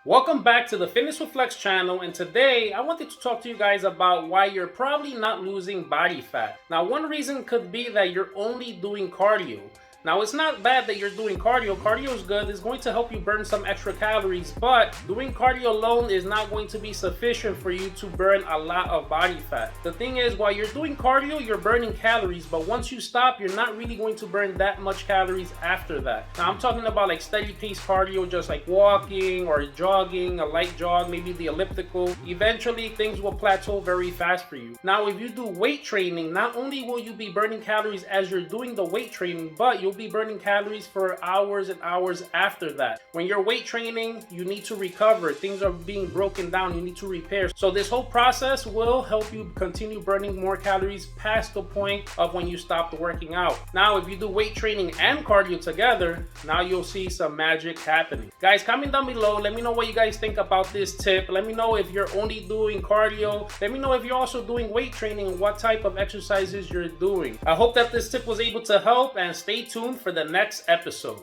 Welcome back to the Fitness with Flex channel, and today I wanted to talk to you guys about why you're probably not losing body fat. Now, one reason could be that you're only doing cardio. Now, it's not bad that you're doing cardio. Cardio is good. It's going to help you burn some extra calories, but doing cardio alone is not going to be sufficient for you to burn a lot of body fat. The thing is, while you're doing cardio, you're burning calories, but once you stop, you're not really going to burn that much calories after that. Now, I'm talking about like steady pace cardio, just like walking or jogging, a light jog, maybe the elliptical. Eventually, things will plateau very fast for you. Now, if you do weight training, not only will you be burning calories as you're doing the weight training, but you'll be burning calories for hours and hours after that. When you're weight training, you need to recover. Things are being broken down. You need to repair. So this whole process will help you continue burning more calories past the point of when you stop working out. Now, if you do weight training and cardio together, now you'll see some magic happening. Guys, comment down below. Let me know what you guys think about this tip. Let me know if you're only doing cardio. Let me know if you're also doing weight training and what type of exercises you're doing. I hope that this tip was able to help, and stay tuned for the next episode.